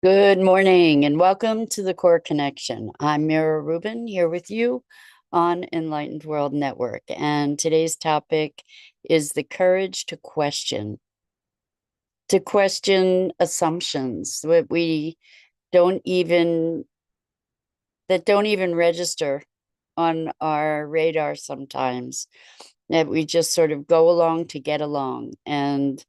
Good morning and welcome to the Core Connection. I'm Mira Rubin here with you on Enlightened World Network. And today's topic is the courage to question assumptions don't even, that don't even register on our radar sometimes, that we just sort of go along to get along. And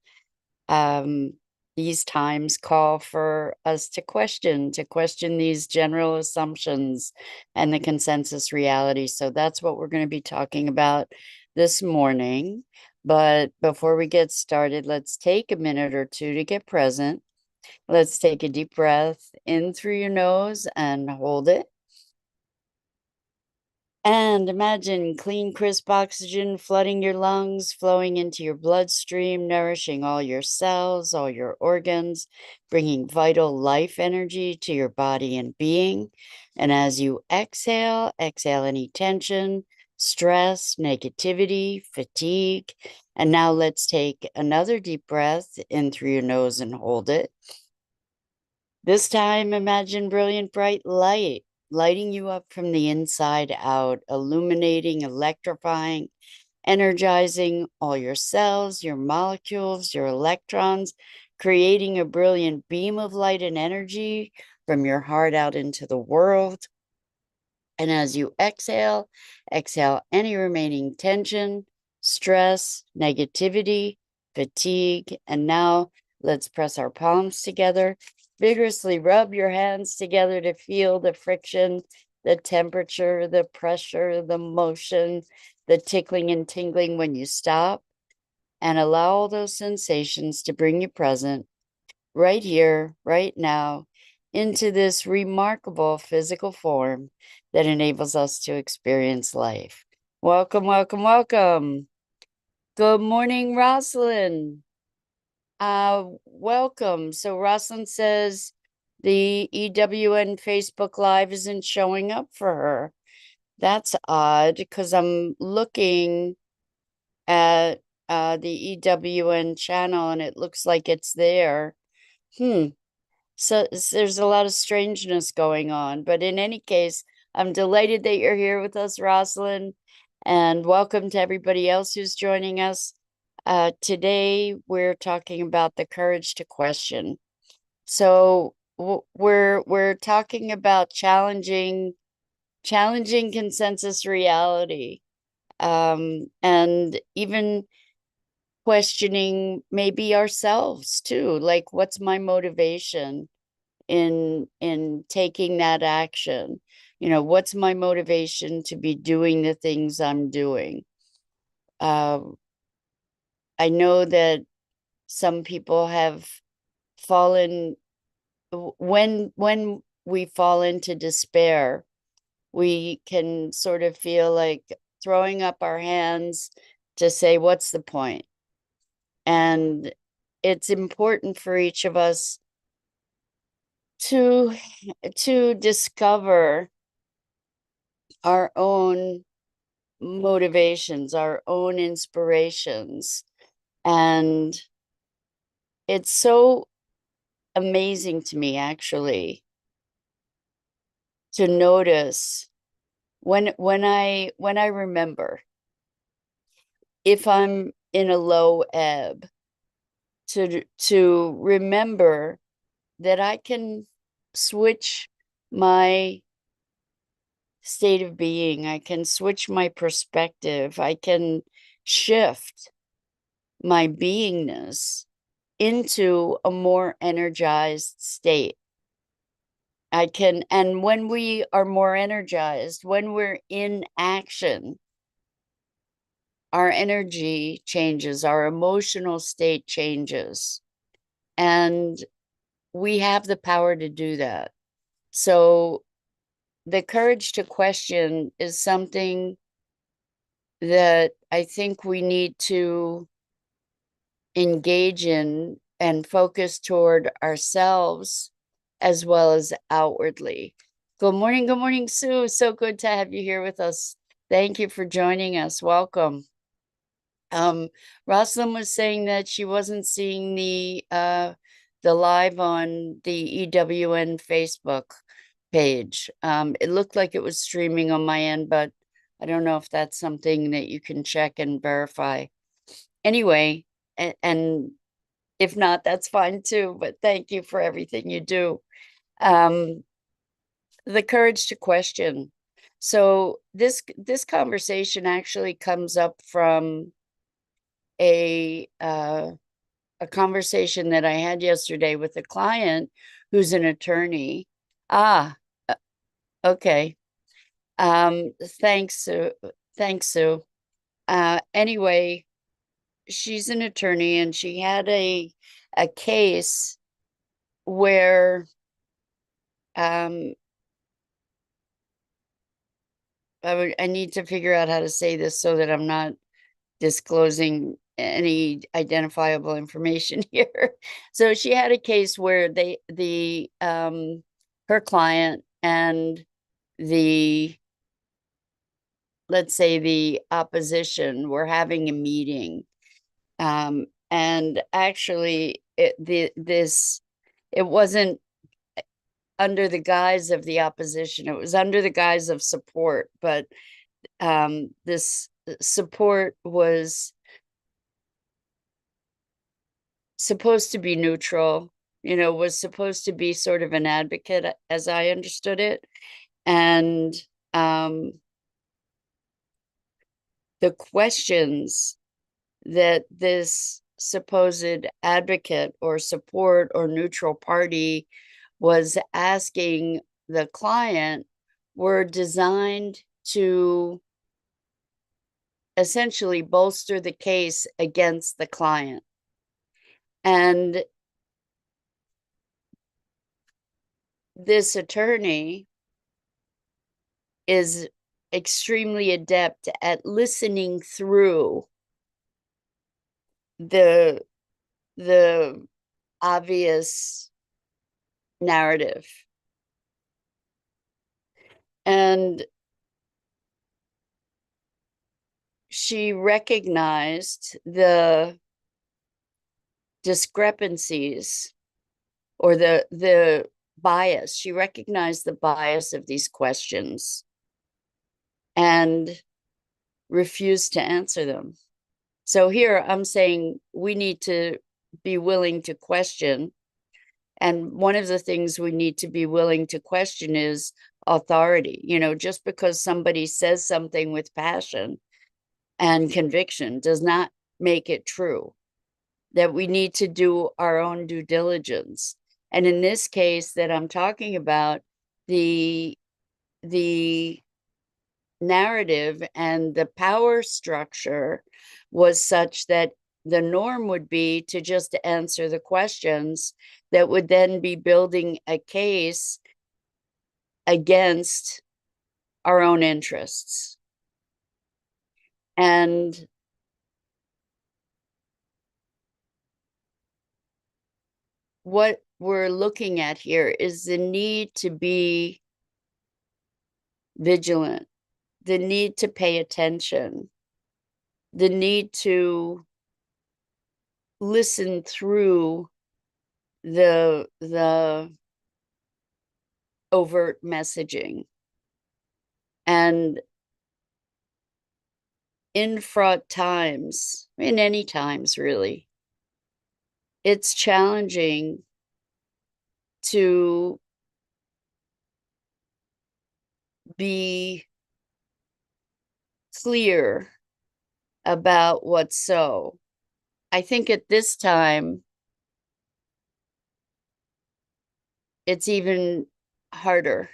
um, these times call for us to question these general assumptions and the consensus reality. So that's what we're going to be talking about this morning. But before we get started, let's take a minute or two to get present. Let's take a deep breath in through your nose and hold it. And imagine clean, crisp oxygen flooding your lungs, flowing into your bloodstream, nourishing all your cells, all your organs, bringing vital life energy to your body and being. And as you exhale any tension, stress, negativity, fatigue. And now let's take another deep breath in through your nose and hold it. This time, imagine brilliant, bright light lighting you up from the inside out, illuminating, electrifying, energizing all your cells, your molecules, your electrons, creating a brilliant beam of light and energy from your heart out into the world. And as you exhale any remaining tension, stress, negativity, fatigue. And now let's press our palms together. Vigorously rub your hands together to feel the friction, the temperature, the pressure, the motion, the tickling and tingling when you stop. And allow all those sensations to bring you present right here, right now, into this remarkable physical form that enables us to experience life. Welcome, welcome, welcome. Good morning, Rosalind. Welcome. So Rosalind says the EWN Facebook Live isn't showing up for her. That's odd because I'm looking at the EWN channel and it looks like it's there. So there's a lot of strangeness going on. But in any case, I'm delighted that you're here with us, Rosalind, and welcome to everybody else who's joining us. Today, we're talking about the courage to question. So we're talking about challenging consensus reality, and even questioning maybe ourselves too, like what's my motivation in taking that action? What's my motivation to be doing the things I'm doing? uh, I know that some people have fallen, when we fall into despair, we can sort of feel like throwing up our hands to say, what's the point? And it's important for each of us to discover our own motivations, our own inspirations. And it's so amazing to me, actually, to notice when I remember, if I'm in a low ebb, to remember that I can switch my state of being, I can switch my perspective, I can shift my beingness into a more energized state. I can, and when we are more energized, when we're in action, our energy changes, our emotional state changes, and we have the power to do that. So the courage to question is something that I think we need to engage in and focus toward ourselves as well as outwardly. Good morning, Sue. So good to have you here with us. Thank you for joining us. Welcome. Rosalind was saying that she wasn't seeing the the live on the EWN Facebook page. It looked like it was streaming on my end, but I don't know if that's something that you can check and verify. Anyway, and if not, that's fine too, but thank you for everything you do. The courage to question. So this conversation actually comes up from a conversation that I had yesterday with a client who's an attorney. Ah, okay. Thanks, Sue. Thanks, Sue. Anyway, she's an attorney and she had a case where I need to figure out how to say this so that I'm not disclosing any identifiable information here. So she had a case where her client and the, let's say, the opposition were having a meeting. And actually it wasn't under the guise of the opposition, it was under the guise of support, but this support was supposed to be neutral, was supposed to be sort of an advocate, as I understood it. And the questions that this supposed advocate or support or neutral party was asking the client were designed to essentially bolster the case against the client. And this attorney is extremely adept at listening through the obvious narrative. And she recognized the discrepancies or the bias. She recognized the bias of these questions and refused to answer them. So here I'm saying we need to be willing to question. And one of the things we need to be willing to question is authority. Just because somebody says something with passion and conviction does not make it true. That we need to do our own due diligence. And in this case that I'm talking about, the narrative and the power structure was such that the norm would be to just answer the questions that would then be building a case against our own interests. And what we're looking at here is the need to be vigilant, the need to pay attention, the need to listen through the overt messaging. And in fraught times, in any times really, it's challenging to be clear about what's so. I think at this time, it's even harder.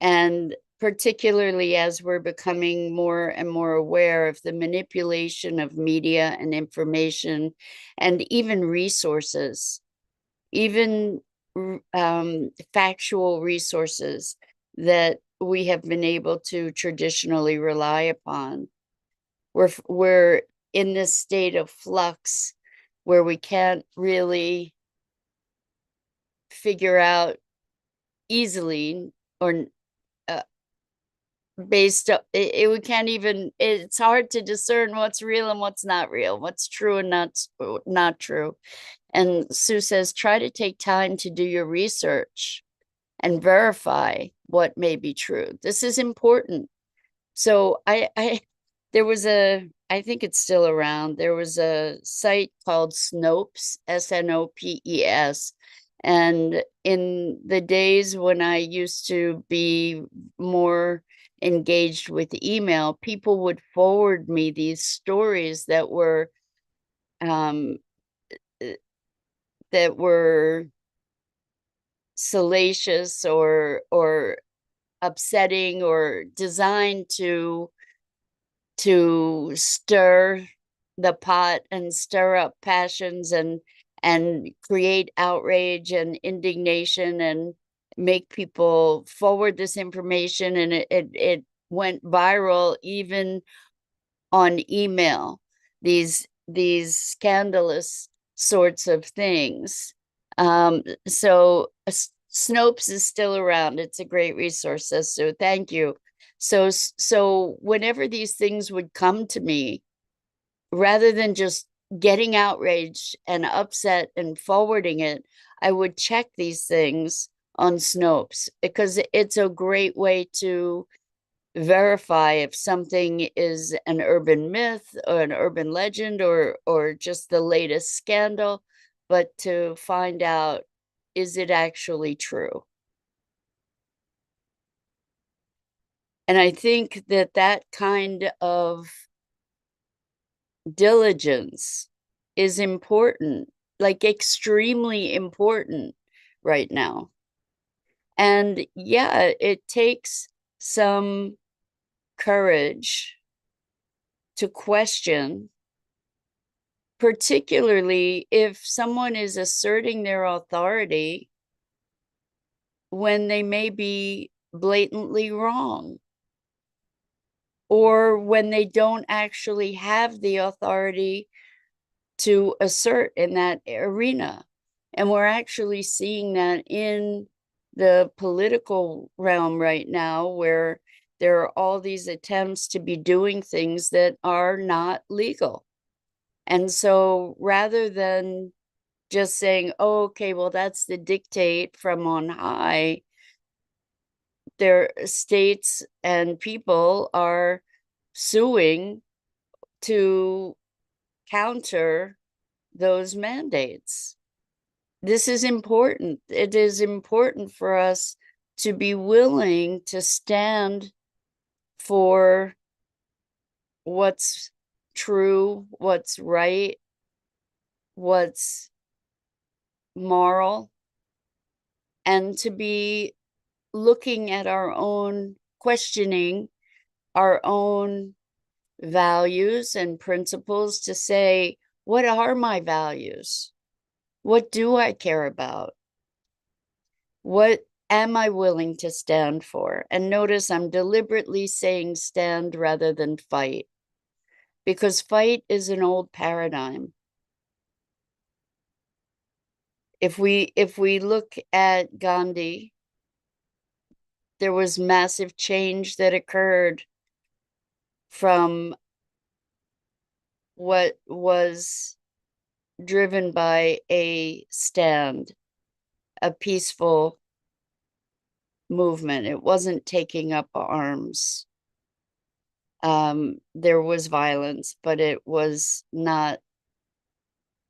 And particularly as we're becoming more and more aware of the manipulation of media and information and even resources, even factual resources that we have been able to traditionally rely upon. We're in this state of flux where we can't really figure out easily or based up we can't even, it's hard to discern what's real and what's not real, what's true and not true. And Sue says, try to take time to do your research and verify what may be true. This is important. So there was I think it's still around. There was a site called Snopes, Snopes. And in the days when I used to be more engaged with email, people would forward me these stories um, that were salacious or upsetting or designed to stir the pot and stir up passions and create outrage and indignation and make people forward this information, and it went viral even on email, these scandalous sorts of things. So Snopes is still around. It's a great resource, so thank you. So whenever these things would come to me, rather than just getting outraged and upset and forwarding it, I would check these things on Snopes because it's a great way to verify if something is an urban myth or an urban legend or just the latest scandal, but to find out, is it actually true? And I think that that kind of diligence is important, like extremely important right now. And yeah, it takes some courage to question, particularly if someone is asserting their authority when they may be blatantly wrong, or when they don't actually have the authority to assert in that arena. And we're actually seeing that in the political realm right now, where there are all these attempts to be doing things that are not legal. And so rather than just saying, oh, okay, well, that's the dictate from on high, their states and people are suing to counter those mandates. This is important. It is important for us to be willing to stand for what's true, what's right, what's moral, and to be looking at our own, questioning our own values and principles to say, what are my values? What do I care about? What am I willing to stand for? And notice I'm deliberately saying stand rather than fight, because fight is an old paradigm. If we look at Gandhi, there was massive change that occurred from what was driven by a stand, a peaceful movement. It wasn't taking up arms. There was violence, but it was not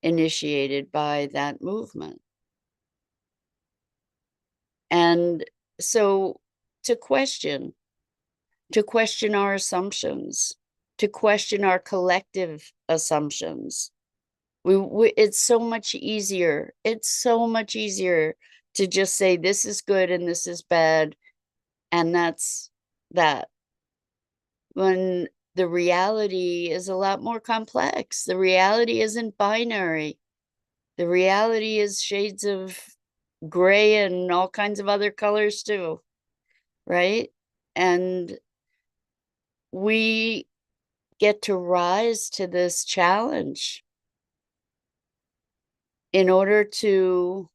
initiated by that movement. And so to question our assumptions, to question our collective assumptions. It's so much easier. It's so much easier to just say this is good and this is bad, and that's that. When the reality is a lot more complex. The reality isn't binary. The reality is shades of gray and all kinds of other colors too, right? And we get to rise to this challenge in order to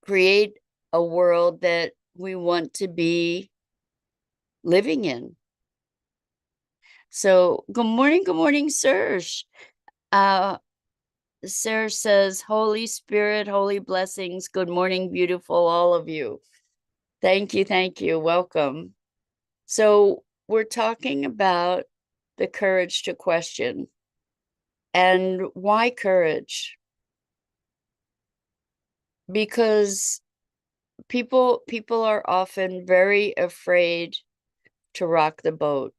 create a world that we want to be living in. So good morning, Serge. Sarah says, Holy Spirit, holy blessings. Good morning, beautiful, all of you. Thank you. Thank you. Welcome. So we're talking about the courage to question. And why courage? Because people are often very afraid to rock the boat,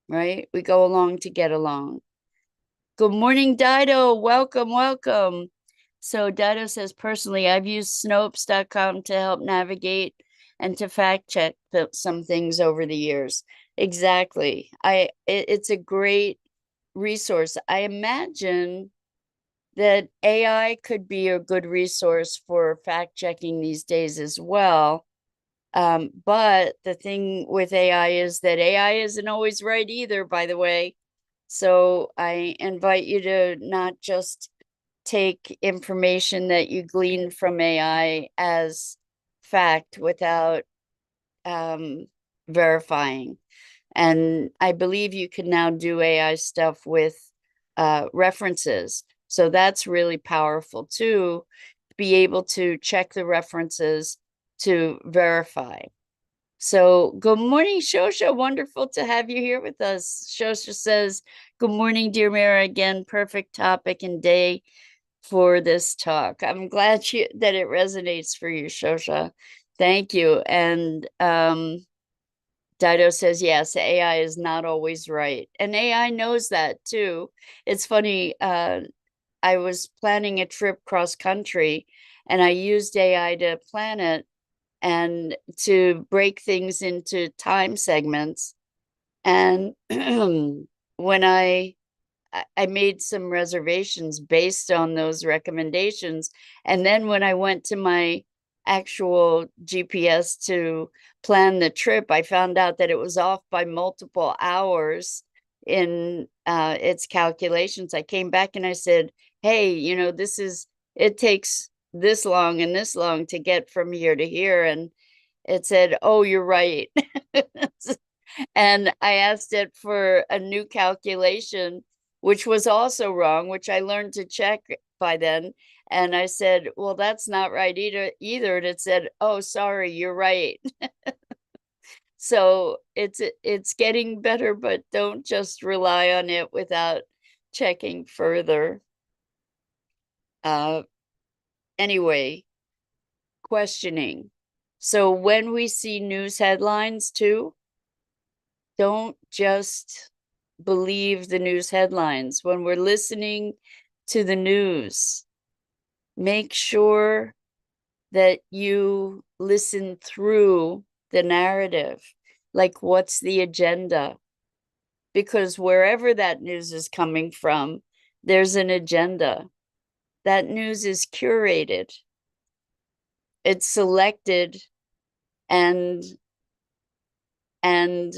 right? We go along to get along. Good morning, Dido. Welcome, welcome. So Dido says, personally, I've used Snopes.com to help navigate and to fact check some things over the years. Exactly. It's a great resource. I imagine that AI could be a good resource for fact checking these days as well. But the thing with AI is that AI isn't always right either, by the way. So I invite you to not just take information that you glean from AI as fact without verifying. And I believe you can now do AI stuff with references. So that's really powerful too, to be able to check the references to verify. So, good morning, Shosha. Wonderful to have you here with us. Shosha says, good morning, dear Mira. Again, perfect topic and day for this talk. I'm glad that it resonates for you, Shosha. Thank you. And Dido says, yes, AI is not always right. And AI knows that too. It's funny, I was planning a trip cross country and I used AI to plan it and to break things into time segments. And when I made some reservations based on those recommendations. And then when I went to my actual GPS to plan the trip, I found out that it was off by multiple hours in its calculations. I came back and I said, hey, it takes this long and this long to get from here to here. And it said, oh, you're right. And I asked it for a new calculation, which was also wrong, which I learned to check by then. And I said, well, that's not right either. And it said, oh, sorry, you're right. So it's getting better, but don't just rely on it without checking further. Anyway, questioning. So when we see news headlines too, don't just believe the news headlines. When we're listening to the news, make sure that you listen through the narrative. Like, what's the agenda? Because wherever that news is coming from, there's an agenda. That news is curated, it's selected and and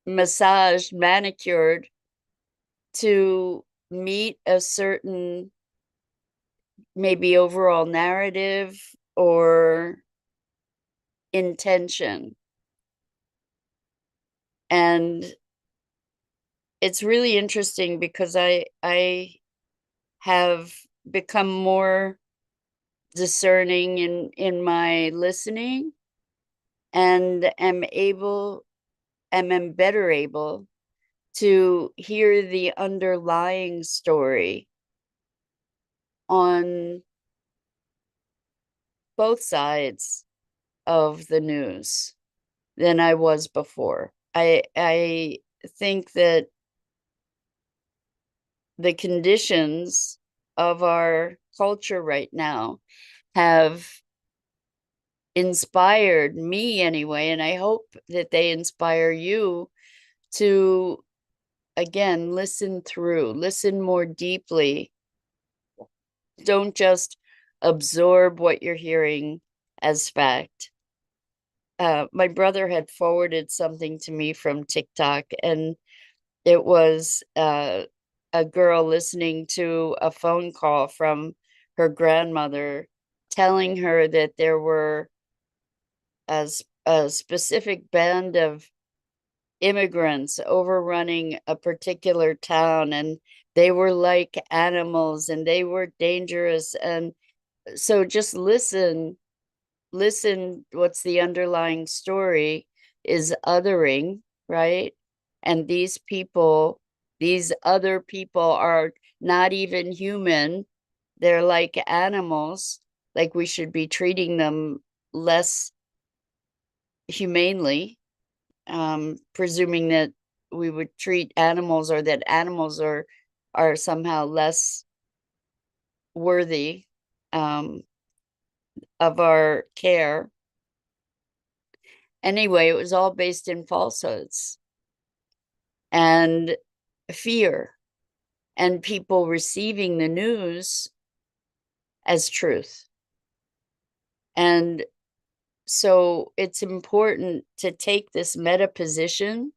massaged, manicured to meet a certain maybe overall narrative or intention. And it's really interesting because I have become more discerning in my listening and am better able to hear the underlying story on both sides of the news than I was before. I think that the conditions of our culture right now have inspired me anyway, and I hope that they inspire you to again listen more deeply. Don't just absorb what you're hearing as fact. My brother had forwarded something to me from TikTok, and it was a girl listening to a phone call from her grandmother telling her that there were a specific band of immigrants overrunning a particular town, and they were like animals and they were dangerous. And so just listen, what's the underlying story is othering, right? And these other people are not even human. They're like animals, like we should be treating them less humanely, presuming that we would treat animals, or that animals are somehow less worthy um, of our care. Anyway, it was all based in falsehoods and fear, and people receiving the news as truth. And so it's important to take this meta position,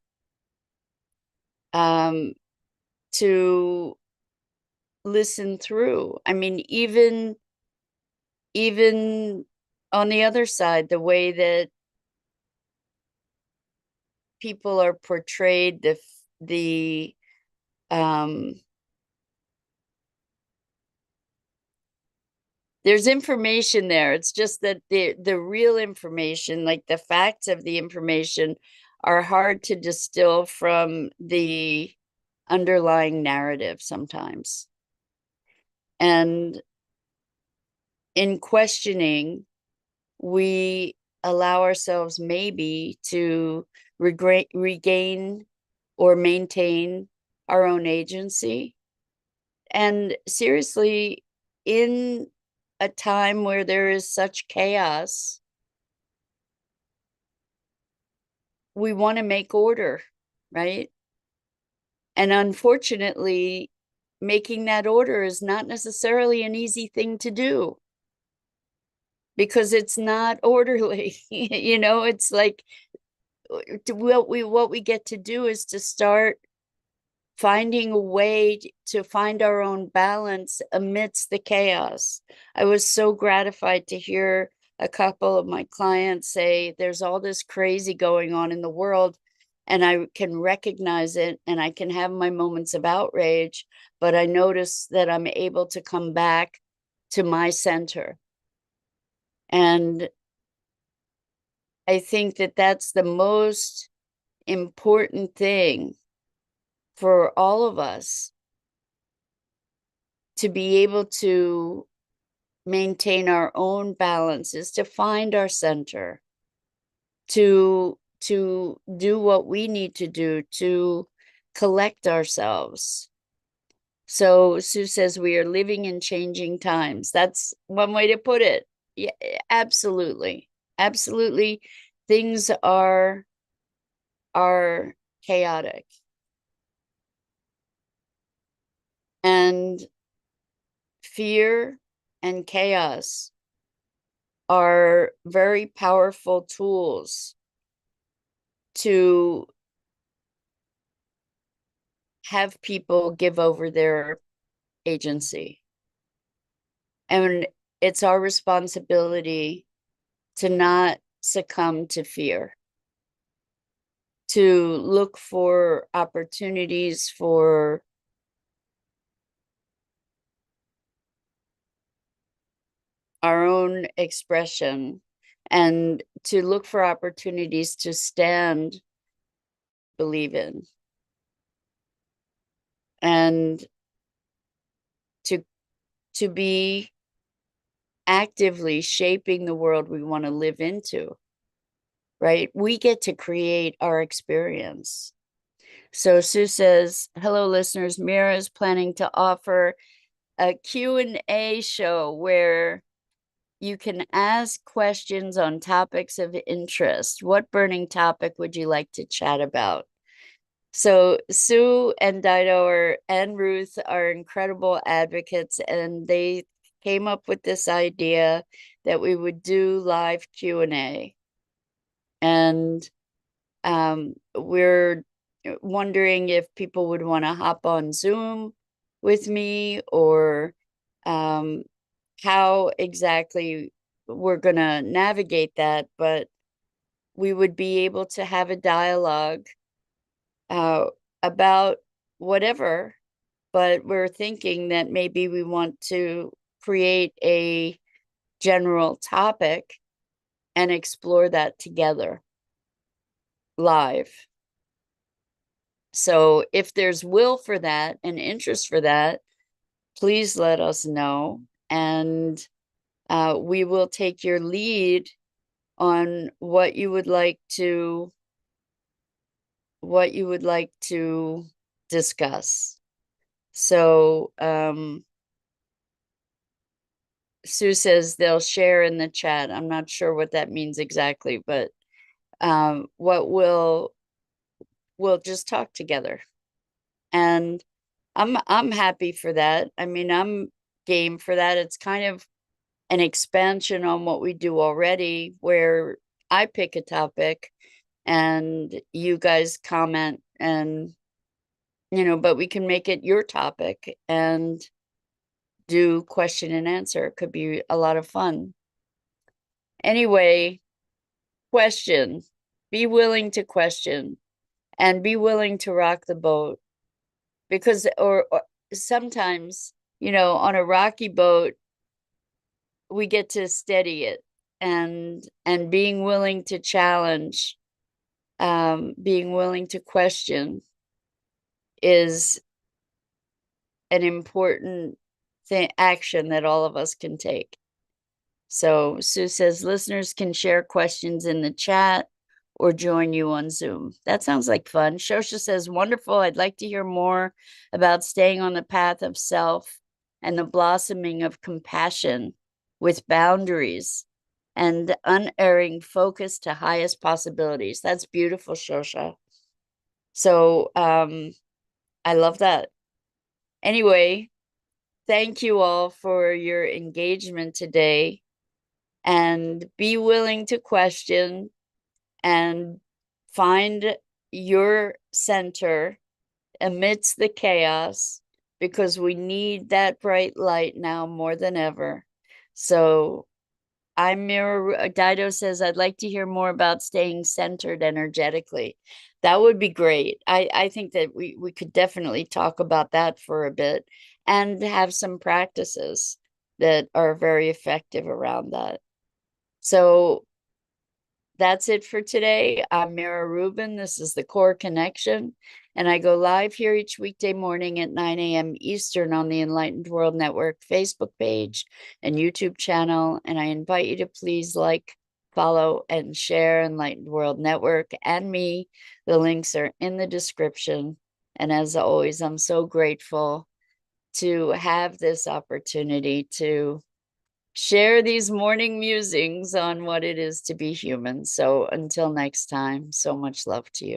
to listen through. I mean, even on the other side, the way that people are portrayed, the there's information there. It's just that the real information, like the facts of the information, are hard to distill from the underlying narrative sometimes. And in questioning, we allow ourselves maybe to regain or maintain our own agency. And seriously, in a time where there is such chaos, we want to make order, right? And unfortunately, making that order is not necessarily an easy thing to do, because it's not orderly. It's like what we get to do is to start finding a way to find our own balance amidst the chaos. I was so gratified to hear a couple of my clients say there's all this crazy going on in the world, and I can recognize it, and I can have my moments of outrage, but I notice that I'm able to come back to my center. And I think that that's the most important thing for all of us, to be able to maintain our own balance, is to find our center, to do what we need to do to collect ourselves. So Sue says we are living in changing times. That's one way to put it. Yeah, absolutely. Absolutely. Things are chaotic. And fear and chaos are very powerful tools to have people give over their agency. And it's our responsibility to not succumb to fear, to look for opportunities for our own expression, and to look for opportunities to stand, believe in, and to be actively shaping the world we want to live into, right? We get to create our experience. So Sue says, hello, listeners. Mira is planning to offer a Q&A show where you can ask questions on topics of interest. What burning topic would you like to chat about? So Sue and Dido and Ruth are incredible advocates, and they came up with this idea that we would do live Q&A. And we're wondering if people would want to hop on Zoom with me, or how exactly we're going to navigate that. But we would be able to have a dialogue about whatever but we're thinking that maybe we want to create a general topic and explore that together live. So if there's will for that and interest for that, please let us know, and we will take your lead on what you would like to discuss. So Sue says they'll share in the chat. I'm not sure what that means exactly, but what we'll just talk together. And I'm happy for that. I mean, I'm game for that. It's kind of an expansion on what we do already, where I pick a topic and you guys comment, and but we can make it your topic and do question and answer. It could be a lot of fun. Anyway, question. Be willing to question and be willing to rock the boat, because or sometimes, on a rocky boat, we get to steady it, and being willing to challenge, being willing to question is an important action that all of us can take. So Sue says listeners can share questions in the chat or join you on Zoom. That sounds like fun. Shosha says, wonderful. I'd like to hear more about staying on the path of self and the blossoming of compassion with boundaries and unerring focus to highest possibilities. That's beautiful, Shosha. So I love that. Anyway, thank you all for your engagement today, and be willing to question and find your center amidst the chaos, because we need that bright light now more than ever. So I'm Mira. Dido says, I'd like to hear more about staying centered energetically. That would be great. I think that we could definitely talk about that for a bit and have some practices that are very effective around that. So that's it for today. I'm Mira Rubin. This is the Core Connection, and I go live here each weekday morning at 9 a.m. Eastern on the Enlightened World Network Facebook page and YouTube channel. And I invite you to please like, follow, and share Enlightened World Network and me. The links are in the description. And as always, I'm so grateful to have this opportunity to share these morning musings on what it is to be human. So until next time, so much love to you.